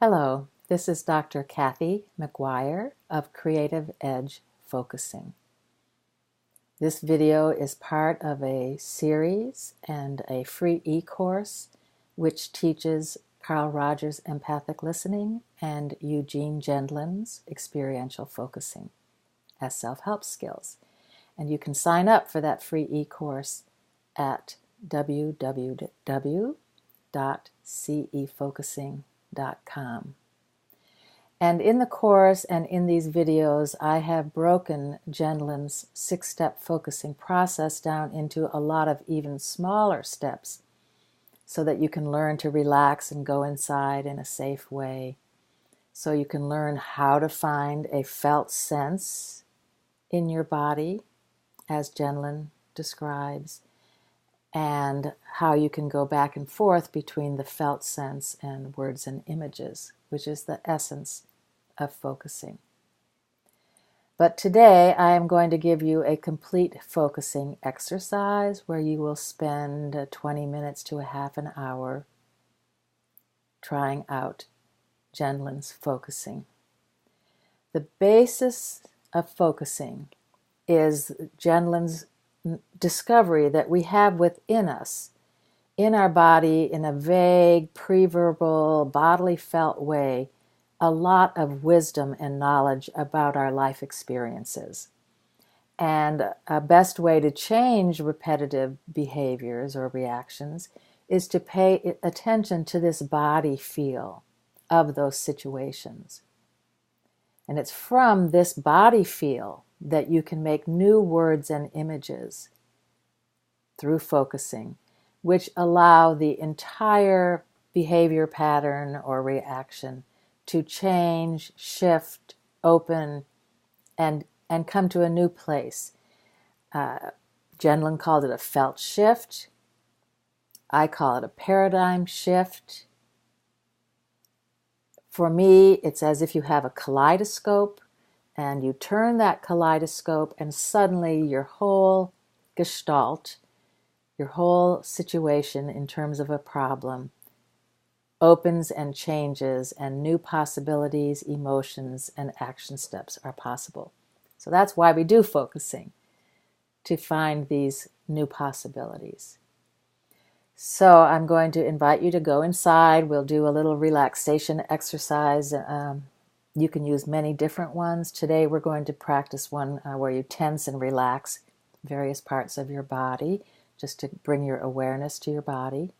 Hello, this is Dr. Kathy McGuire of Creative Edge Focusing. This video is part of a series and a free e-course which teaches Carl Rogers' empathic listening and Eugene Gendlin's experiential focusing as self-help skills. And you can sign up for that free e-course at www.cefocusing.com. And in the course and in these videos, I have broken Gendlin's 6-step focusing process down into a lot of even smaller steps so that you can learn to relax and go inside in a safe way. So you can learn how to find a felt sense in your body, as Gendlin describes, and how you can go back and forth between the felt sense and words and images, which is the essence of focusing. But today I am going to give you a complete focusing exercise where you will spend 20 minutes to a half an hour trying out Gendlin's focusing. The basis of focusing is Gendlin's discovery that we have within us, in our body, in a vague, pre-verbal, bodily felt way, a lot of wisdom and knowledge about our life experiences. And a best way to change repetitive behaviors or reactions is to pay attention to this body feel of those situations. And it's from this body feel that you can make new words and images through focusing, which allow the entire behavior pattern or reaction to change, shift, open, and come to a new place. Gendlin called it a felt shift. I call it a paradigm shift. For me, it's as if you have a kaleidoscope and you turn that kaleidoscope and suddenly your whole gestalt, your whole situation in terms of a problem, opens and changes, and new possibilities, emotions, and action steps are possible. So that's why we do focusing, to find these new possibilities. So I'm going to invite you to go inside. We'll do a little relaxation exercise. You can use many different ones. Today we're going to practice one where you tense and relax various parts of your body, just to bring your awareness to your body.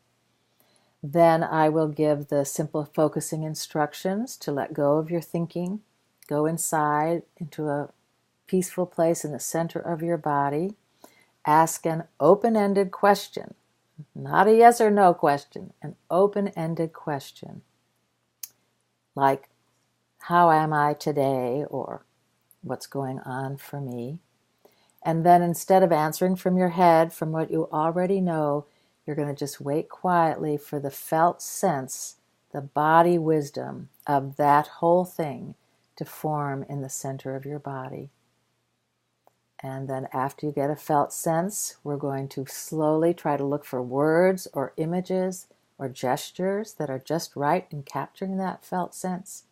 Then I will give the simple focusing instructions to let go of your thinking, go inside into a peaceful place in the center of your body, ask an open-ended question, not a yes or no question, an open-ended question, like, how am I today, or what's going on for me? And then instead of answering from your head, from what you already know, you're going to just wait quietly for the felt sense, the body wisdom of that whole thing to form in the center of your body. And then after you get a felt sense, we're going to slowly try to look for words or images or gestures that are just right in capturing that felt sense.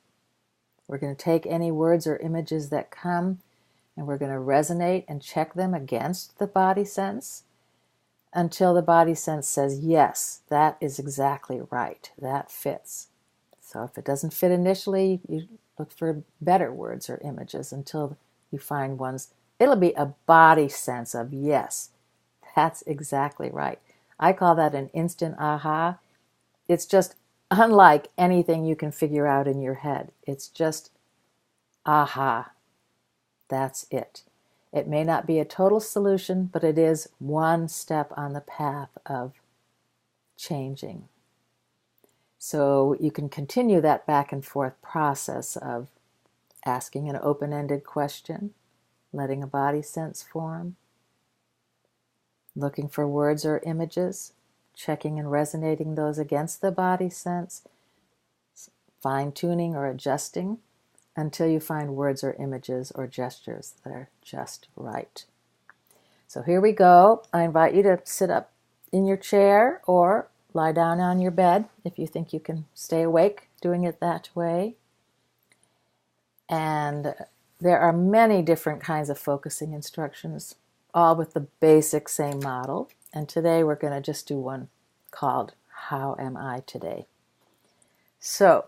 We're going to take any words or images that come and we're going to resonate and check them against the body sense until the body sense says, yes, that is exactly right, that fits. So if it doesn't fit initially, you look for better words or images until you find ones. It'll be a body sense of, yes, that's exactly right. I call that an instant aha. It's just unlike anything you can figure out in your head. It's just aha. That's it. It may not be a total solution, but it is one step on the path of changing. So you can continue that back and forth process of asking an open-ended question, letting a body sense form, looking for words or images, checking and resonating those against the body sense, fine-tuning or adjusting until you find words or images or gestures that are just right. So here we go. I invite you to sit up in your chair or lie down on your bed if you think you can stay awake doing it that way. And there are many different kinds of focusing instructions, all with the basic same model. And today we're going to just do one called How Am I Today? So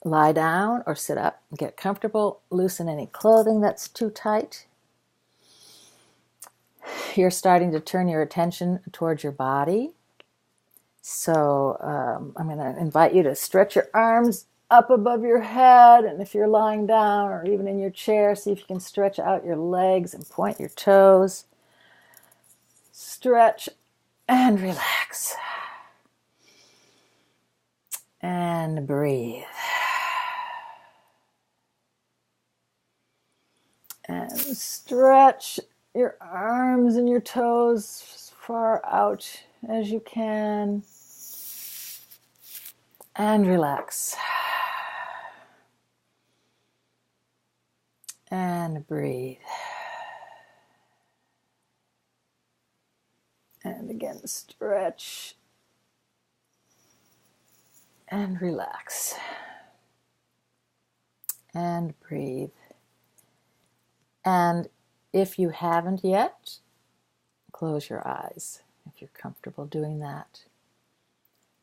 lie down or sit up, get comfortable, loosen any clothing that's too tight. You're starting to turn your attention towards your body. So I'm going to invite you to stretch your arms up above your head, and if you're lying down or even in your chair, see if you can stretch out your legs and point your toes. Stretch and relax. And breathe. And stretch your arms and your toes as far out as you can. And relax. And breathe. And again, stretch and relax. And breathe. And if you haven't yet, close your eyes if you're comfortable doing that.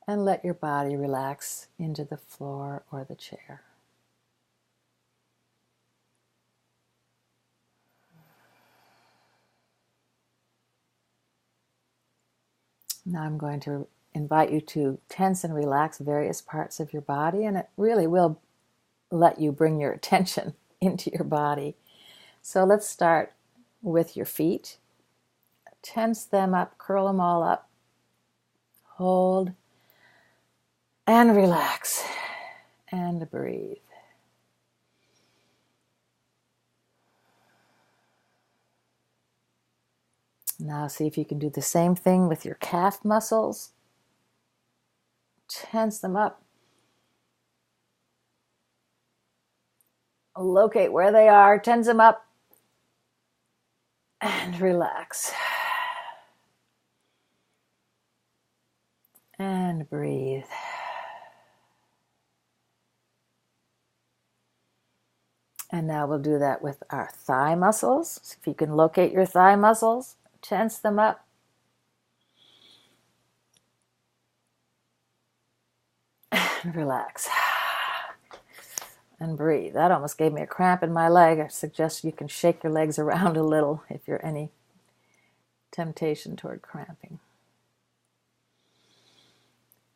And let your body relax into the floor or the chair. Now I'm going to invite you to tense and relax various parts of your body, and it really will let you bring your attention into your body. So let's start with your feet. Tense them up, curl them all up, hold, and relax, and breathe. Now see if you can do the same thing with your calf muscles. Tense them up. Locate where they are, tense them up, and relax. And breathe. And now we'll do that with our thigh muscles. So if you can locate your thigh muscles, tense them up. And relax. And breathe. That almost gave me a cramp in my leg. I suggest you can shake your legs around a little if you're any temptation toward cramping.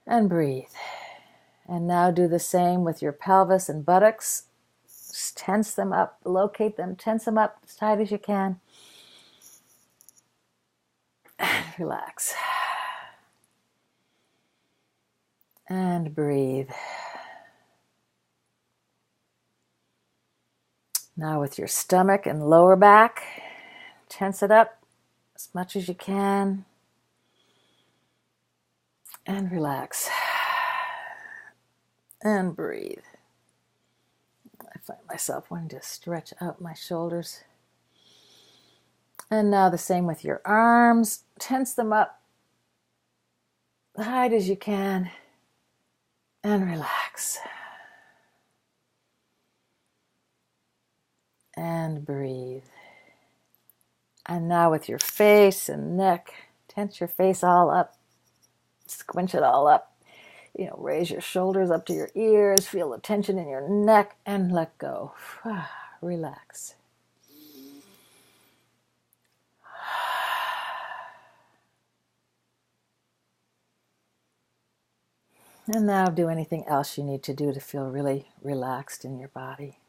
And breathe. And now do the same with your pelvis and buttocks. Just tense them up, locate them, tense them up as tight as you can. And relax. And breathe. Now with your stomach and lower back, tense it up as much as you can. And relax. And breathe. I find myself wanting to stretch out my shoulders. And now the same with your arms. Tense them up as high as you can. And relax. And breathe. And now with your face and neck, tense your face all up. Squinch it all up. Raise your shoulders up to your ears. Feel the tension in your neck and let go. Relax. And now do anything else you need to do to feel really relaxed in your body.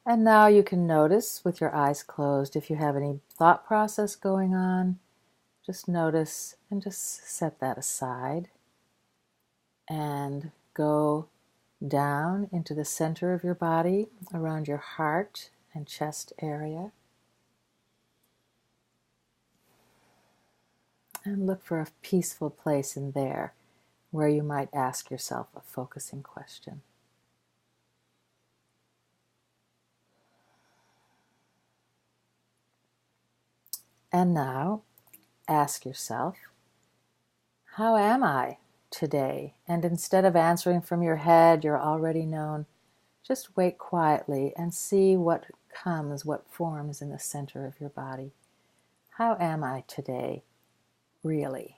And now you can notice with your eyes closed if you have any thought process going on. Just notice and just set that aside. And go down into the center of your body, around your heart and chest area. And look for a peaceful place in there where you might ask yourself a focusing question. And now ask yourself, how am I today? And instead of answering from your head, you're already known, just wait quietly and see what comes, what forms in the center of your body. How am I today, really?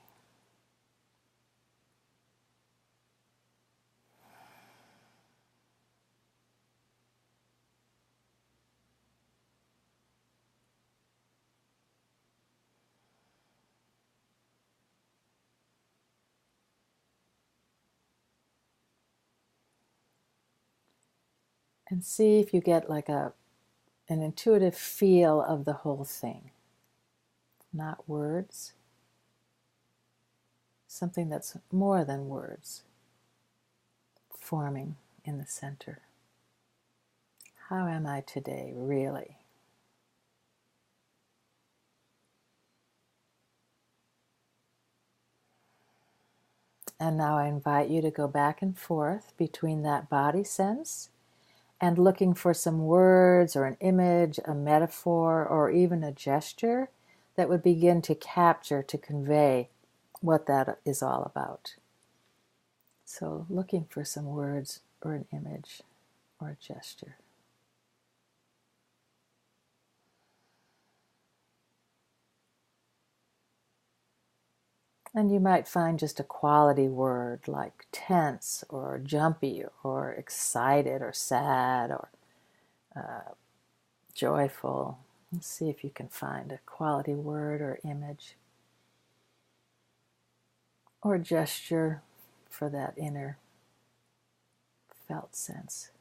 And see if you get like an intuitive feel of the whole thing. Not words, something that's more than words, forming in the center. How am I today, really? And now I invite you to go back and forth between that body sense and looking for some words or an image, a metaphor, or even a gesture that would begin to capture, to convey what that is all about. So looking for some words or an image or a gesture. And you might find just a quality word like tense or jumpy or excited or sad or joyful. Let's see if you can find a quality word or image or gesture for that inner felt sense.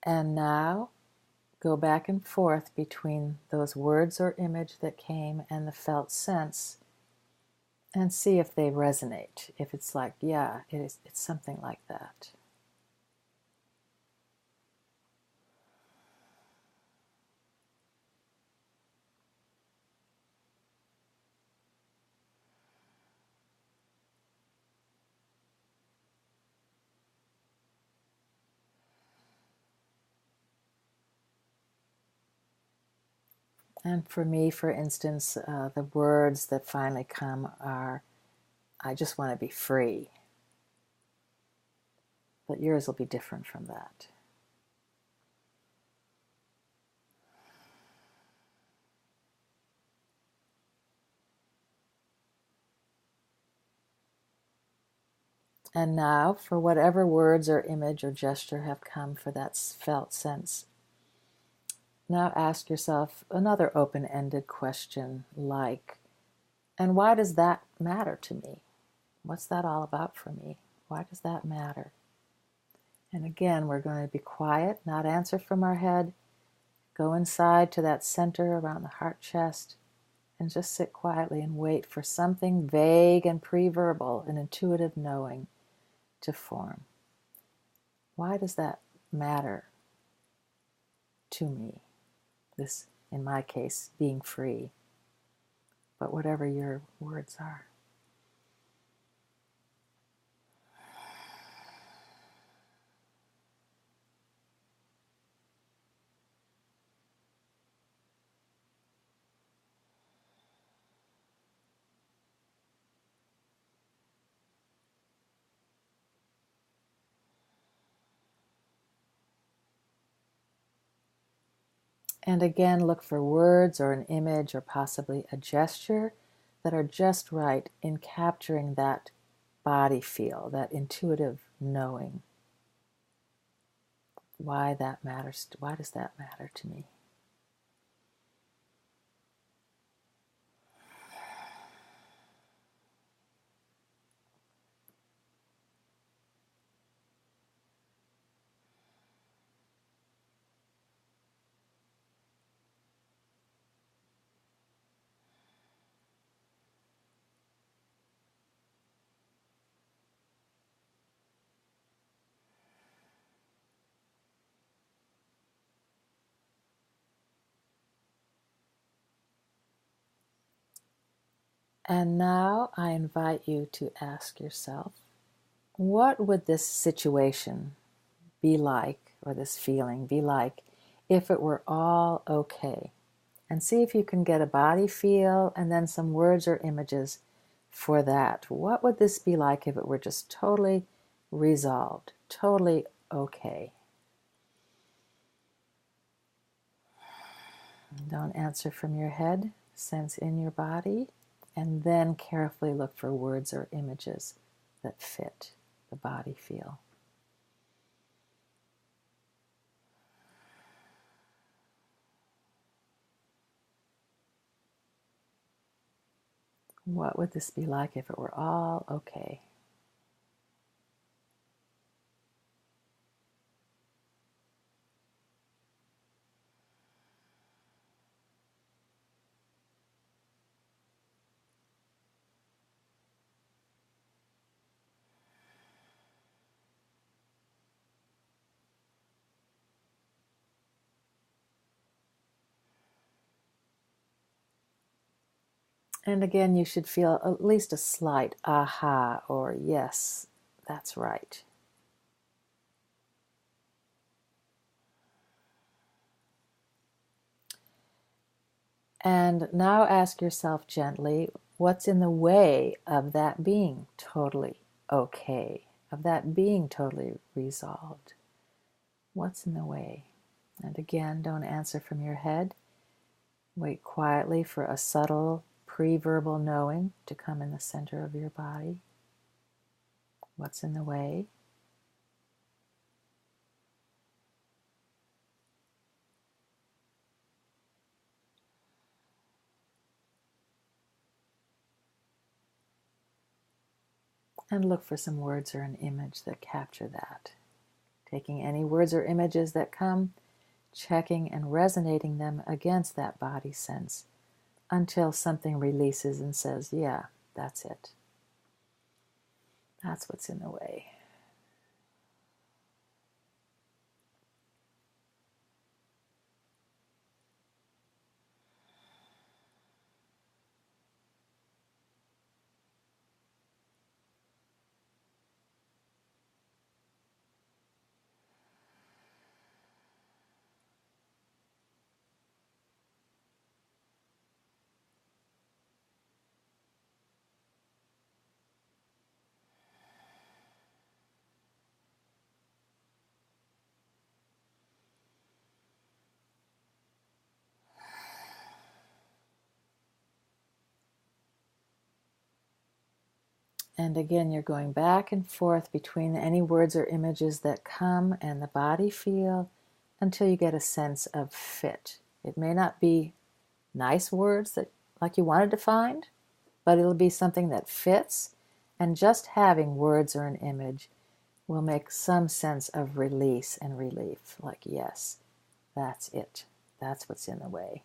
And now go back and forth between those words or image that came and the felt sense and see if they resonate. If it's like, yeah, it's something like that. And for me, for instance, the words that finally come are, I just want to be free. But yours will be different from that. And now, for whatever words or image or gesture have come for that felt sense, now ask yourself another open-ended question like, and why does that matter to me? What's that all about for me? Why does that matter? And again, we're going to be quiet, not answer from our head. Go inside to that center around the heart chest and just sit quietly and wait for something vague and pre-verbal, an intuitive knowing to form. Why does that matter to me? This, in my case, being free, but whatever your words are. And again, look for words or an image or possibly a gesture that are just right in capturing that body feel, that intuitive knowing. Why that matters, why does that matter to me? And now I invite you to ask yourself, what would this situation be like, or this feeling be like, if it were all okay? And see if you can get a body feel and then some words or images for that. What would this be like if it were just totally resolved, totally okay? Don't answer from your head, sense in your body, and then carefully look for words or images that fit the body feel. What would this be like if it were all okay? And again, you should feel at least a slight aha or yes, that's right. And now ask yourself gently, what's in the way of that being totally okay, of that being totally resolved? What's in the way? And again, don't answer from your head. Wait quietly for a subtle pre-verbal knowing to come in the center of your body. What's in the way? And look for some words or an image that capture that. Taking any words or images that come, checking and resonating them against that body sense until something releases and says, yeah, that's it. That's what's in the way. And again, you're going back and forth between any words or images that come and the body feel until you get a sense of fit. It may not be nice words that like you wanted to find, but it'll be something that fits. And just having words or an image will make some sense of release and relief. Like, yes, that's it. That's what's in the way.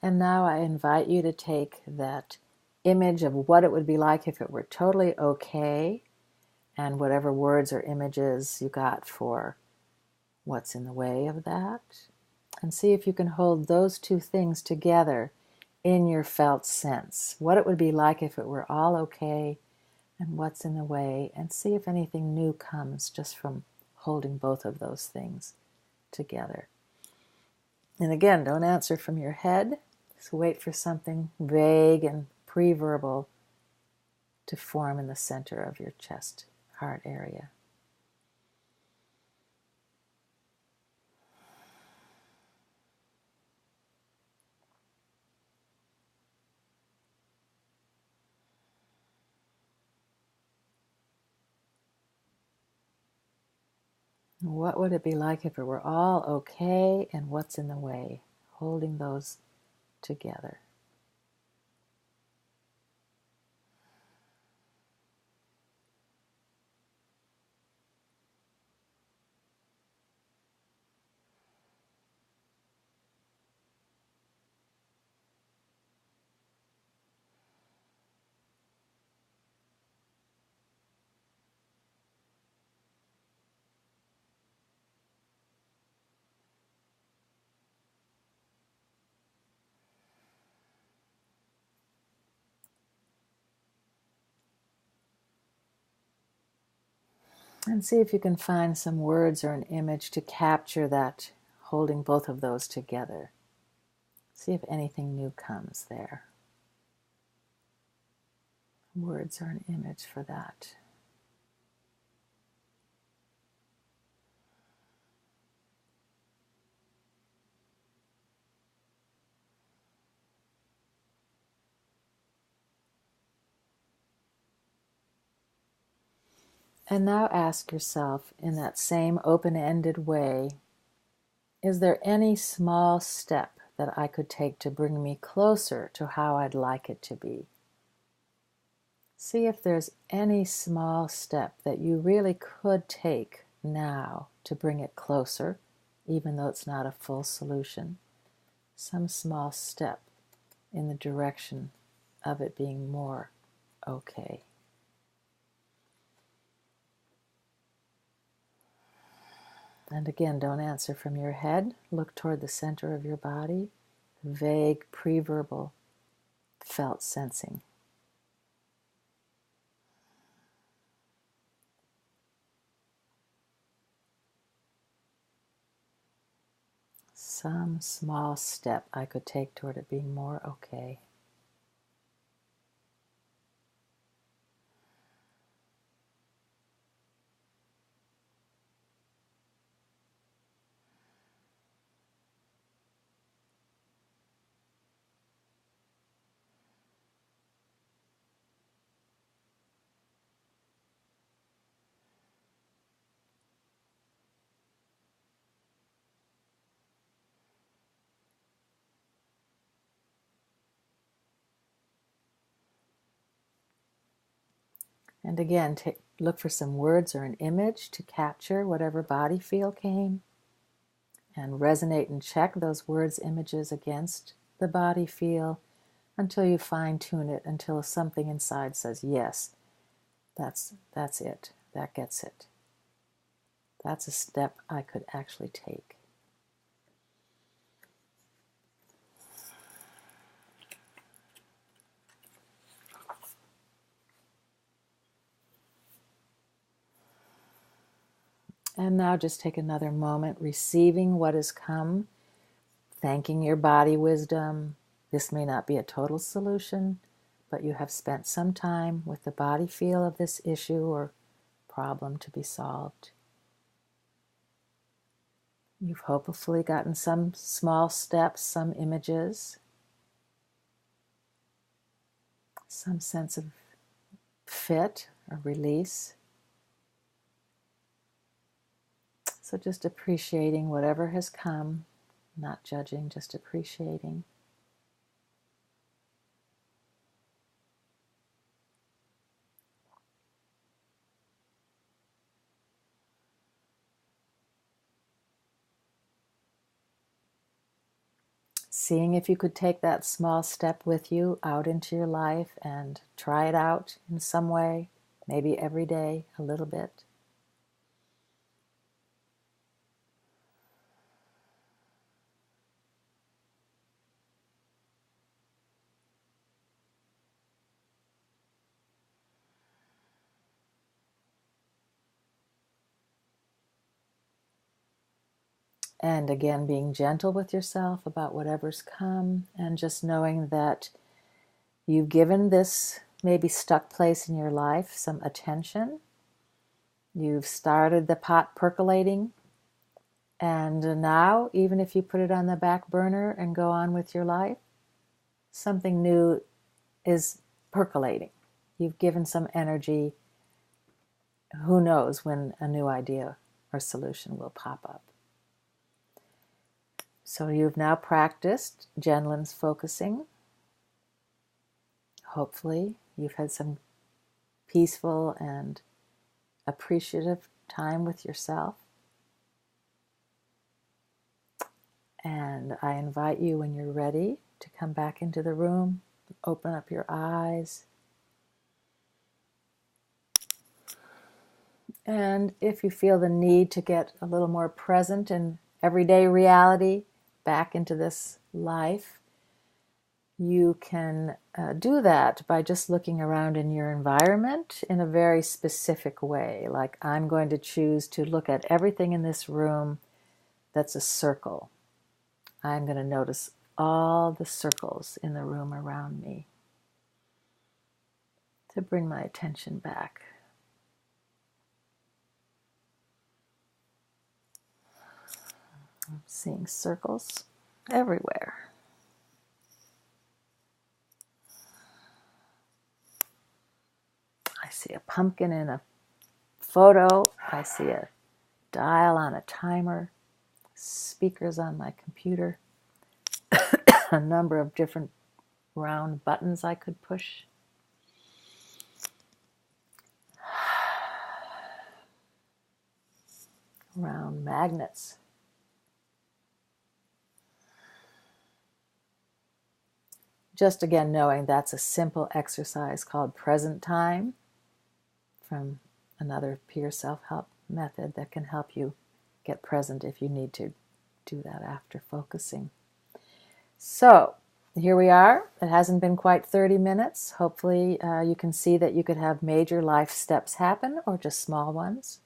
And now I invite you to take that image of what it would be like if it were totally okay, and whatever words or images you got for what's in the way of that, and see if you can hold those two things together in your felt sense. What it would be like if it were all okay, and what's in the way, and see if anything new comes just from holding both of those things together. And again, don't answer from your head. So wait for something vague and pre-verbal to form in the center of your chest, heart area. What would it be like if it were all okay, and what's in the way? Holding those together. And see if you can find some words or an image to capture that, holding both of those together. See if anything new comes there. Words or an image for that. And now ask yourself in that same open-ended way, is there any small step that I could take to bring me closer to how I'd like it to be? See if there's any small step that you really could take now to bring it closer, even though it's not a full solution. Some small step in the direction of it being more okay. And again, don't answer from your head. Look toward the center of your body. Vague, pre-verbal, felt sensing. Some small step I could take toward it being more okay. And again, look for some words or an image to capture whatever body feel came, and resonate and check those words, images against the body feel until you fine-tune it, until something inside says, yes, that's it, that gets it. That's a step I could actually take. And now just take another moment, receiving what has come, thanking your body wisdom. This may not be a total solution, but you have spent some time with the body feel of this issue or problem to be solved. You've hopefully gotten some small steps, some images, some sense of fit or release. So just appreciating whatever has come, not judging, just appreciating. Seeing if you could take that small step with you out into your life and try it out in some way, maybe every day, a little bit. And again, being gentle with yourself about whatever's come, and just knowing that you've given this maybe stuck place in your life some attention. You've started the pot percolating, and now, even if you put it on the back burner and go on with your life, something new is percolating. You've given some energy. Who knows when a new idea or solution will pop up. So you've now practiced Gendlin's focusing. Hopefully you've had some peaceful and appreciative time with yourself. And I invite you, when you're ready, to come back into the room, open up your eyes. And if you feel the need to get a little more present in everyday reality, back into this life, You can do that by just looking around in your environment in a very specific way. Like, I'm going to choose to look at everything in this room that's a circle. I'm going to notice all the circles in the room around me to bring my attention back. I'm seeing circles everywhere. I see a pumpkin in a photo. I see a dial on a timer, speakers on my computer, a number of different round buttons I could push. Round magnets. Just again knowing that's a simple exercise called present time from another peer self-help method that can help you get present if you need to do that after focusing. So here we are. It hasn't been quite 30 minutes. Hopefully you can see that you could have major life steps happen or just small ones.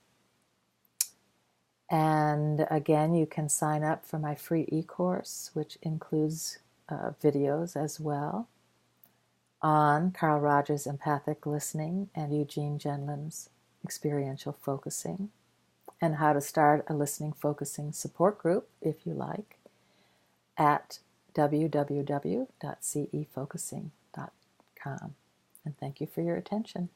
And again, you can sign up for my free e-course, which includes videos as well on Carl Rogers' empathic listening and Eugene Gendlin's experiential focusing, and how to start a listening focusing support group if you like at www.cefocusing.com. And thank you for your attention.